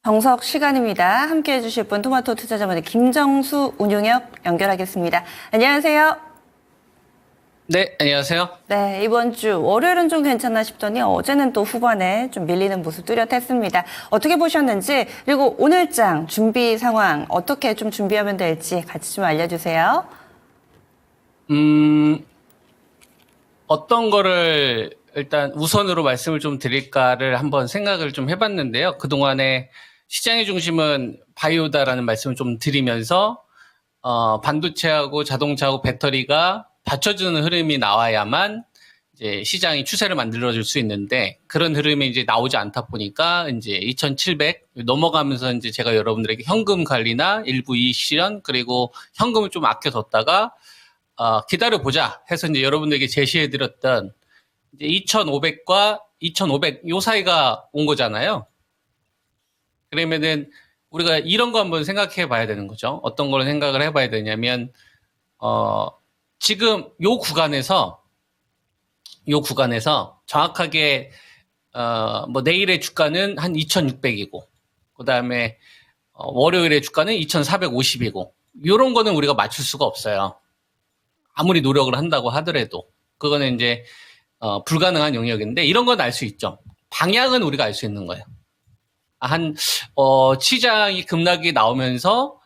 정석 시간입니다. 함께 해주실 분 토마토 투자자분의 김정수 운용역 연결하겠습니다. 안녕하세요. 네, 안녕하세요. 네, 이번 주 월요일은 좀 괜찮나 싶더니 어제는 또 후반에 좀 밀리는 모습 뚜렷했습니다. 어떻게 보셨는지, 그리고 오늘장 준비 상황 어떻게 좀 준비하면 될지 같이 좀 알려주세요. 어떤 거를 일단 우선으로 말씀을 좀 드릴까를 한번 생각을 좀 해봤는데요. 그동안에 시장의 중심은 바이오다라는 말씀을 좀 드리면서, 반도체하고 자동차하고 배터리가 받쳐주는 흐름이 나와야만 이제 시장이 추세를 만들어줄 수 있는데 그런 흐름이 이제 나오지 않다 보니까 이제 2,700 넘어가면서 이제 제가 여러분들에게 현금 관리나 일부 이익 실현 그리고 현금을 좀 아껴뒀다가 기다려보자 해서 이제 여러분들에게 제시해드렸던 이제 2,500과 2,500 요 사이가 온 거잖아요. 그러면은 우리가 이런 거 한번 생각해 봐야 되는 거죠. 어떤 걸 생각을 해봐야 되냐면 지금 요 구간에서 정확하게 뭐 내일의 주가는 한 2,600이고 그다음에 월요일의 주가는 2,450이고 요런 거는 우리가 맞출 수가 없어요. 아무리 노력을 한다고 하더라도 그거는 이제 불가능한 영역인데 이런 건 알 수 있죠. 방향은 우리가 알 수 있는 거예요. 시장이 급락이 나오면서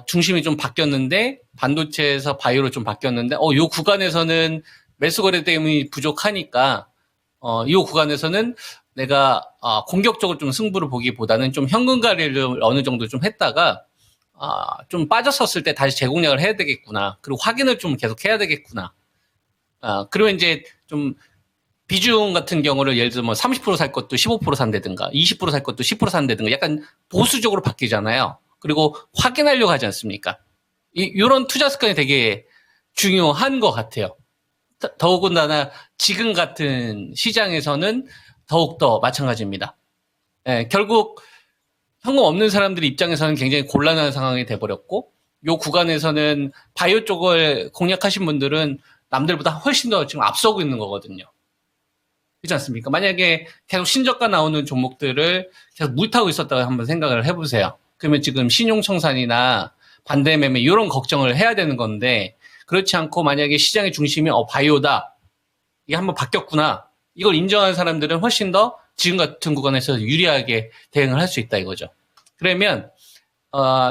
중심이 좀 바뀌었는데 반도체에서 바이오로 좀 바뀌었는데 요 구간에서는 매수 거래 대금이 부족하니까 요 구간에서는 내가 공격적으로 좀 승부를 보기보다는 좀 현금 관리를 어느 정도 좀 했다가 좀 빠졌었을 때 다시 재공략을 해야 되겠구나. 그리고 확인을 좀 계속 해야 되겠구나. 그리고 이제 좀 비중 같은 경우를 예를 들면 30%살 것도 15% 산다든가 20%살 것도 10% 산다든가 약간 보수적으로 바뀌잖아요. 그리고 확인하려고 하지 않습니까? 이런 투자 습관이 되게 중요한 것 같아요. 더군다나 지금 같은 시장에서는 더욱더 마찬가지입니다. 결국 현금 없는 사람들 입장에서는 굉장히 곤란한 상황이 돼버렸고 요 구간에서는 바이오 쪽을 공략하신 분들은 남들보다 훨씬 더 지금 앞서고 있는 거거든요. 그렇지 않습니까? 만약에 계속 신저가 나오는 종목들을 계속 물타고 있었다고 한번 생각을 해보세요. 그러면 지금 신용청산이나 반대매매 이런 걱정을 해야 되는 건데 그렇지 않고 만약에 시장의 중심이 바이오다 이게 한번 바뀌었구나 이걸 인정하는 사람들은 훨씬 더 지금 같은 구간에서 유리하게 대응을 할 수 있다 이거죠. 그러면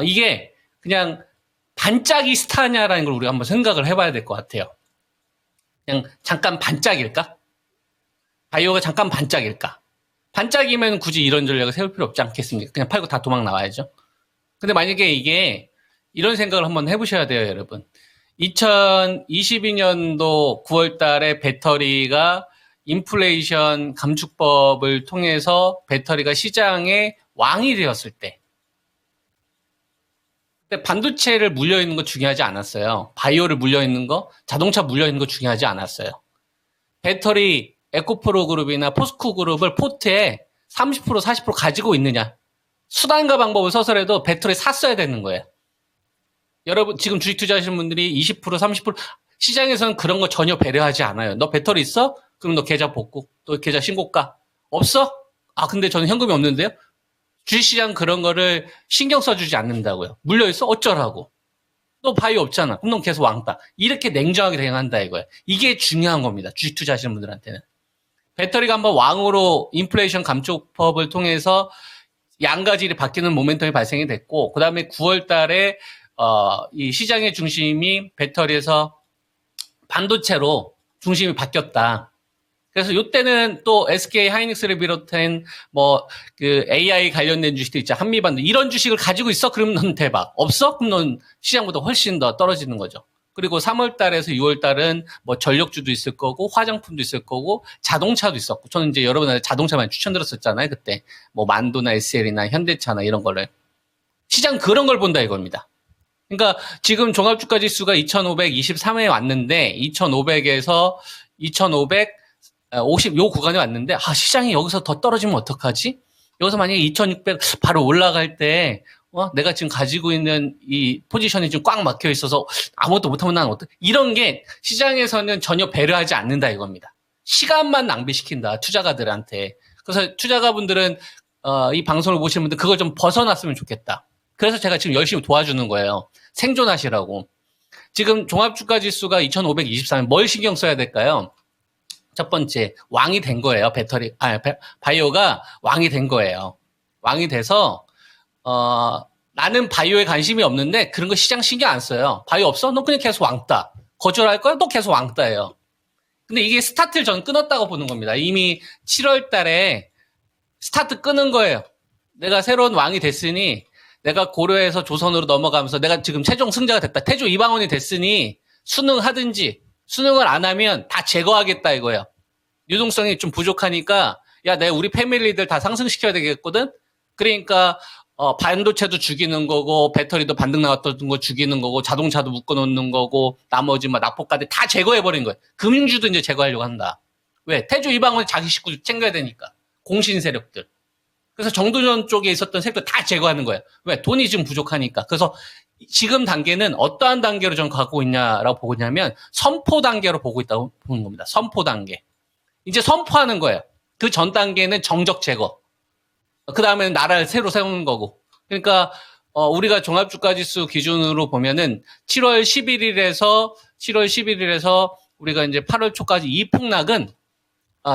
이게 그냥 반짝이 스타냐라는 걸 우리가 한번 생각을 해봐야 될 것 같아요. 그냥 잠깐 반짝일까? 바이오가 잠깐 반짝일까? 반짝이면 굳이 이런 전략을 세울 필요 없지 않겠습니까? 그냥 팔고 다 도망 나와야죠. 근데 만약에 이게 이런 생각을 한번 해보셔야 돼요, 여러분. 2022년도 9월 달에 배터리가 인플레이션 감축법을 통해서 배터리가 시장의 왕이 되었을 때 근데 반도체를 물려있는 거 중요하지 않았어요. 바이오를 물려있는 거, 자동차 물려있는 거 중요하지 않았어요. 배터리 에코프로 그룹이나 포스코 그룹을 포트에 30% 40% 가지고 있느냐. 수단과 방법을 써서라도 배터리 샀어야 되는 거예요. 여러분 지금 주식 투자하시는 분들이 20% 30% 시장에서는 그런 거 전혀 배려하지 않아요. 너 배터리 있어? 그럼 너 계좌 복구. 또 계좌 신고가. 없어? 근데 저는 현금이 없는데요? 주식시장 그런 거를 신경 써주지 않는다고요. 물려있어? 어쩌라고. 너 바이오 없잖아. 그럼 넌 계속 왕따. 이렇게 냉정하게 대응한다 이거예요. 이게 중요한 겁니다. 주식 투자하시는 분들한테는. 배터리가 한번 왕으로 인플레이션 감축법을 통해서 양가질이 바뀌는 모멘텀이 발생이 됐고, 그 다음에 9월 달에, 이 시장의 중심이 배터리에서 반도체로 중심이 바뀌었다. 그래서 이때는 또 SK 하이닉스를 비롯한 AI 관련된 주식도 있죠. 한미반도 이런 주식을 가지고 있어? 그러면 넌 대박. 없어? 그럼 넌 시장보다 훨씬 더 떨어지는 거죠. 그리고 3월 달에서 6월 달은 전력주도 있을 거고 화장품도 있을 거고 자동차도 있었고 저는 이제 여러분한테 자동차만 추천드렸었잖아요. 그때 만도나 SL이나 현대차나 이런 거를 시장 그런 걸 본다 이겁니다. 그러니까 지금 종합주가 지수가 2,523에 왔는데 2,500에서 2,550 요 구간에 왔는데 시장이 여기서 더 떨어지면 어떡하지? 여기서 만약에 2,600 바로 올라갈 때 내가 지금 가지고 있는 이 포지션이 지금 꽉 막혀 있어서 아무것도 못하면 난 이런 게 시장에서는 전혀 배려하지 않는다 이겁니다. 시간만 낭비시킨다 투자가들한테. 그래서 투자가분들은 이 방송을 보시는 분들 그걸 좀 벗어났으면 좋겠다. 그래서 제가 지금 열심히 도와주는 거예요. 생존하시라고. 지금 종합주가지수가 2523. 뭘 신경 써야 될까요? 첫 번째, 왕이 된 거예요. 바이오가 왕이 된 거예요. 왕이 돼서, 나는 바이오에 관심이 없는데 그런 거 시장 신경 안 써요. 바이오 없어? 너 그냥 계속 왕따. 거절할 거야? 너 계속 왕따예요. 근데 이게 스타트를 전 끊었다고 보는 겁니다. 이미 7월 달에 스타트 끊은 거예요. 내가 새로운 왕이 됐으니 내가 고려해서 조선으로 넘어가면서 내가 지금 최종 승자가 됐다. 태조 이방원이 됐으니 수능하든지 수능을 안 하면 다 제거하겠다 이거예요. 유동성이 좀 부족하니까 야, 내가 우리 패밀리들 다 상승시켜야 되겠거든. 그러니까 반도체도 죽이는 거고 배터리도 반등 나왔던 거 죽이는 거고 자동차도 묶어놓는 거고 나머지 막 납포까지 다 제거해버린 거예요. 금융주도 이제 제거하려고 한다. 왜? 태조 이방원이 자기 식구 챙겨야 되니까. 공신 세력들. 그래서 정도전 쪽에 있었던 세력들 다 제거하는 거예요. 왜? 돈이 지금 부족하니까. 그래서 지금 단계는 어떠한 단계로 전 가고 있냐라고 보고 있냐면 선포 단계로 보고 있다고 보는 겁니다. 선포 단계. 이제 선포하는 거예요. 그 전 단계는 정적 제거. 그 다음에는 나라를 새로 세우는 거고. 그러니까 우리가 종합주가지수 기준으로 보면은 7월 11일에서 우리가 이제 8월 초까지 이 폭락은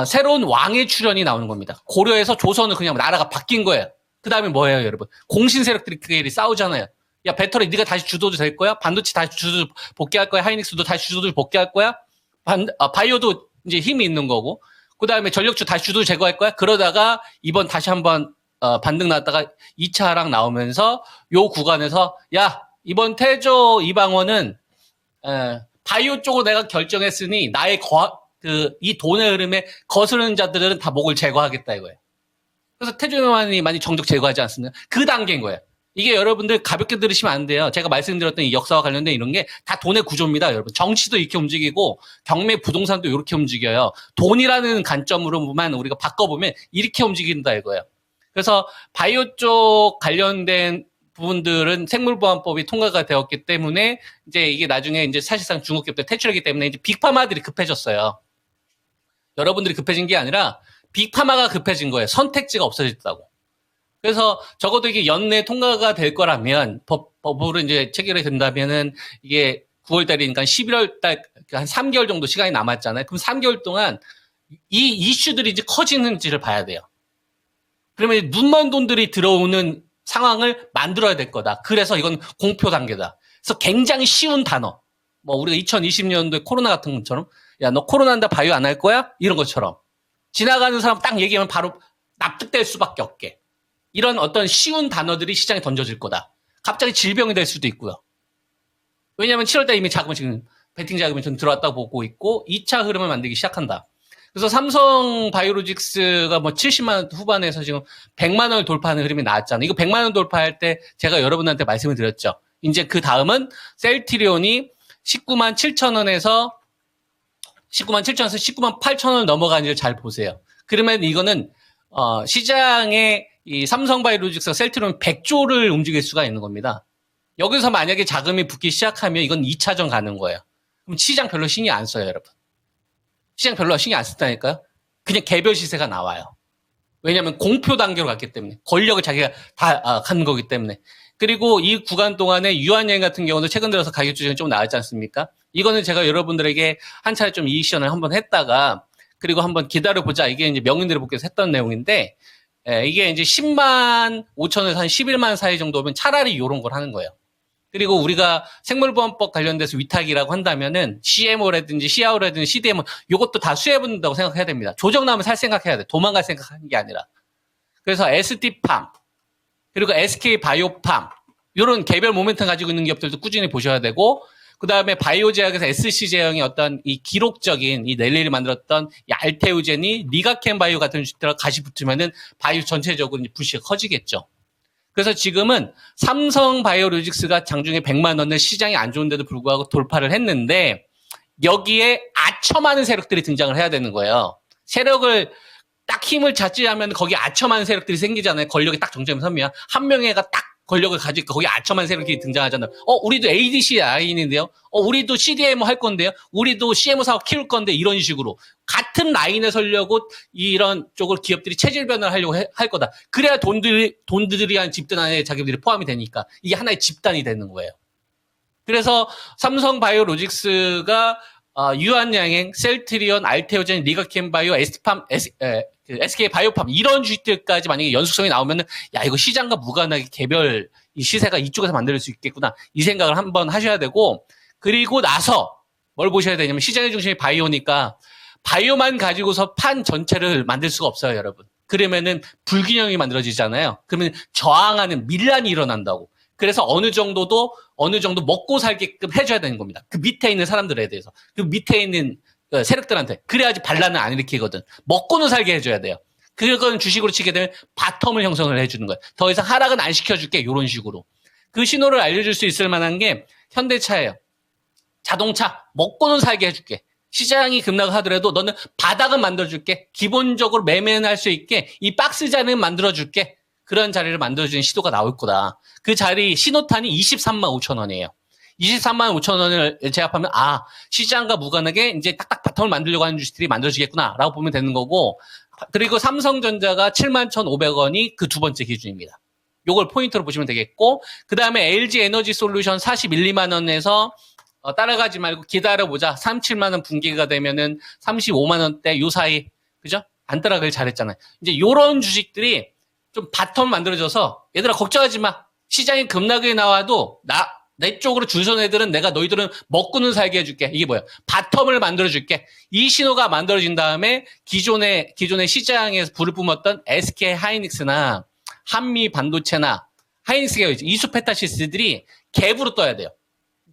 새로운 왕의 출현이 나오는 겁니다. 고려에서 조선은 그냥 나라가 바뀐 거예요. 그 다음에 뭐예요, 여러분? 공신 세력들이 싸우잖아요. 야, 배터리 네가 다시 주도도 될 거야? 반도체 다시 주도 복귀할 거야? 하이닉스도 다시 주도도 복귀할 거야? 바이오도 이제 힘이 있는 거고. 그 다음에 전력주 다시 주도 제거할 거야? 그러다가 이번 다시 한번 반등 나왔다가 2차랑 나오면서 요 구간에서 야, 이번 태조 이방원은 바이오 쪽으로 내가 결정했으니 나의 이 돈의 흐름에 거스르는 자들은 다 목을 제거하겠다 이거예요. 그래서 태조이방원이 많이 정적 제거하지 않습니까? 그 단계인 거예요. 이게 여러분들 가볍게 들으시면 안 돼요. 제가 말씀드렸던 이 역사와 관련된 이런 게 다 돈의 구조입니다, 여러분. 정치도 이렇게 움직이고 경매 부동산도 이렇게 움직여요. 돈이라는 관점으로만 우리가 바꿔보면 이렇게 움직인다 이거예요. 그래서 바이오 쪽 관련된 부분들은 생물보안법이 통과가 되었기 때문에 이제 이게 나중에 이제 사실상 중국 기업들 퇴출하기 때문에 이제 빅파마들이 급해졌어요. 여러분들이 급해진 게 아니라 빅파마가 급해진 거예요. 선택지가 없어졌다고. 그래서 적어도 이게 연내 통과가 될 거라면 법으로 이제 체결이 된다면은 이게 9월 달이니까 11월 달 한 3개월 정도 시간이 남았잖아요. 그럼 3개월 동안 이 이슈들이 이제 커지는지를 봐야 돼요. 그러면 눈먼 돈들이 들어오는 상황을 만들어야 될 거다. 그래서 이건 공표 단계다. 그래서 굉장히 쉬운 단어. 뭐 우리가 2020년도에 코로나 같은 것처럼 야, 너 코로나 한다 바이오 안 할 거야? 이런 것처럼. 지나가는 사람 딱 얘기하면 바로 납득될 수밖에 없게. 이런 어떤 쉬운 단어들이 시장에 던져질 거다. 갑자기 질병이 될 수도 있고요. 왜냐하면 7월달에 이미 자금을 지금 베팅 자금이 좀 들어왔다고 보고 있고 2차 흐름을 만들기 시작한다. 그래서 삼성 바이오로직스가 뭐 70만 원 후반에서 지금 100만 원을 돌파하는 흐름이 나왔잖아요. 이거 100만 원 돌파할 때 제가 여러분한테 말씀을 드렸죠. 이제 그 다음은 셀트리온이 19만 7천 원에서 19만 8천 원을 넘어가는지를 잘 보세요. 그러면 이거는 시장에 이 삼성바이오로직스가 셀트리온 100조를 움직일 수가 있는 겁니다. 여기서 만약에 자금이 붙기 시작하면 이건 2차전 가는 거예요. 그럼 시장 별로 신경 안 써요, 여러분. 시장 별로 신경 안 쓴다니까요. 그냥 개별 시세가 나와요. 왜냐하면 공표 단계로 갔기 때문에. 권력을 자기가 다 갖는 거기 때문에. 그리고 이 구간 동안에 유한여행 같은 경우도 최근 들어서 가격 조정이 좀 나왔지 않습니까? 이거는 제가 여러분들에게 한 차례 좀 이익 시연을 한번 했다가 그리고 한번 기다려보자. 이게 이제 명인들을 복귀해서 했던 내용인데 이게 이제 10만 5천에서 한 11만 사이 정도면 차라리 이런 걸 하는 거예요. 그리고 우리가 생물보안법 관련돼서 위탁이라고 한다면은 CMO라든지 CRO라든지 CDMO 이것도 다 수혜받는다고 생각해야 됩니다. 조정 나면 살 생각해야 돼. 도망갈 생각하는 게 아니라. 그래서 ST팜 그리고 SK바이오팜 이런 개별 모멘텀 가지고 있는 기업들도 꾸준히 보셔야 되고 그 다음에 바이오제약에서 SC제형의 어떤 이 기록적인 이 넬리를 만들었던 이 알테우젠이 리가켄바이오 같은 주식들과 같이 붙으면은 바이오 전체적으로 부시가 커지겠죠. 그래서 지금은 삼성바이오로직스가 장중에 100만 원을 시장이 안 좋은데도 불구하고 돌파를 했는데 여기에 아첨하는 세력들이 등장을 해야 되는 거예요. 세력을 딱 힘을 자취하면 거기 아첨하는 세력들이 생기잖아요. 권력이 딱 정점에 서면 한 명애가 딱 권력을 가지고 거기 아첨한 세력들이 등장하잖아요. 우리도 ADC 라인인데요. 우리도 CDMO 할 건데요. 우리도 CMO 사업 키울 건데 이런 식으로 같은 라인에 서려고 이런 쪽을 기업들이 체질 변화를 하려고 할 거다. 그래야 돈들이 한 집단 안에 자기들이 포함이 되니까 이게 하나의 집단이 되는 거예요. 그래서 삼성바이오로직스가 유한양행, 셀트리온, 알테오젠, 리가켄바이오, SK 바이오팜 이런 주식들까지 만약에 연속성이 나오면은 야 이거 시장과 무관하게 개별 이 시세가 이쪽에서 만들 수 있겠구나 이 생각을 한번 하셔야 되고 그리고 나서 뭘 보셔야 되냐면 시장의 중심이 바이오니까 바이오만 가지고서 판 전체를 만들 수가 없어요, 여러분. 그러면은 불균형이 만들어지잖아요. 그러면 저항하는 밀란이 일어난다고. 그래서 어느 정도 먹고 살게끔 해줘야 되는 겁니다. 그 밑에 있는 사람들에 대해서. 그 밑에 있는 세력들한테. 그래야지 반란을 안 일으키거든. 먹고는 살게 해줘야 돼요. 그건 주식으로 치게 되면 바텀을 형성을 해주는 거예요. 더 이상 하락은 안 시켜줄게. 이런 식으로. 그 신호를 알려줄 수 있을 만한 게 현대차예요. 자동차 먹고는 살게 해줄게. 시장이 급락하더라도 너는 바닥은 만들어줄게. 기본적으로 매매는 할 수 있게 이 박스 자리는 만들어줄게. 그런 자리를 만들어주는 시도가 나올 거다. 그 자리 신호탄이 23만 5천 원이에요. 23만 5천 원을 제압하면 시장과 무관하게 이제 딱딱 바텀을 만들려고 하는 주식들이 만들어지겠구나라고 보면 되는 거고 그리고 삼성전자가 7만 1,500원이 그 두 번째 기준입니다. 요걸 포인트로 보시면 되겠고 그 다음에 LG 에너지 솔루션 41, 2만 원에서 따라가지 말고 기다려보자. 37만 원 분기가 되면은 35만 원대 요 사이 그죠? 안 따라가길 잘했잖아요. 이제 요런 주식들이 좀 바텀 만들어져서 얘들아 걱정하지 마. 시장이 급락이 나와도 내 쪽으로 줄 선 애들은 내가 너희들은 먹고는 살게 해줄게. 이게 뭐야? 바텀을 만들어줄게. 이 신호가 만들어진 다음에 기존의 시장에서 불을 뿜었던 SK 하이닉스나 한미 반도체나 하이닉스가 이수페타시스들이 갭으로 떠야 돼요.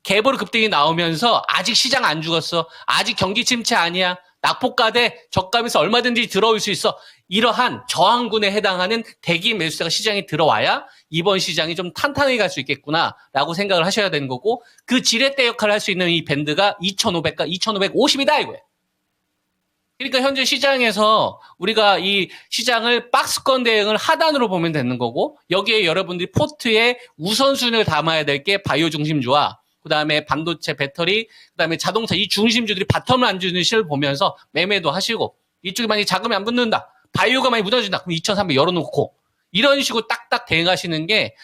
갭으로 급등이 나오면서 아직 시장 안 죽었어. 아직 경기 침체 아니야. 낙폭가대 저가에서 얼마든지 들어올 수 있어. 이러한 저항군에 해당하는 대기 매수세가 시장에 들어와야 이번 시장이 좀 탄탄하게 갈 수 있겠구나라고 생각을 하셔야 되는 거고 그 지렛대 역할을 할 수 있는 이 밴드가 2,500과 2,550이다 이거예요. 그러니까 현재 시장에서 우리가 이 시장을 박스권 대응을 하단으로 보면 되는 거고 여기에 여러분들이 포트에 우선순위를 담아야 될 게 바이오 중심주와 그다음에 반도체, 배터리, 그다음에 자동차 이 중심주들이 바텀을 안 주는 시를 보면서 매매도 하시고 이쪽에 만약에 자금이 안 붙는다. 바이오가 많이 무너진다. 그럼 2,300 열어놓고 이런 식으로 딱딱 대응하시는 게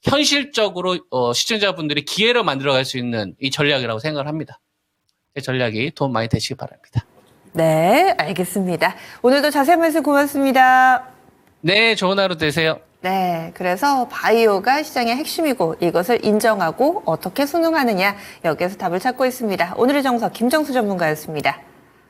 현실적으로 시청자분들이 기회를 만들어갈 수 있는 이 전략이라고 생각을 합니다. 제 전략이 도움 많이 되시기 바랍니다. 네, 알겠습니다. 오늘도 자세한 말씀 고맙습니다. 네, 좋은 하루 되세요. 네, 그래서 바이오가 시장의 핵심이고 이것을 인정하고 어떻게 순응하느냐 여기에서 답을 찾고 있습니다. 오늘의 정석 김정수 전문가였습니다.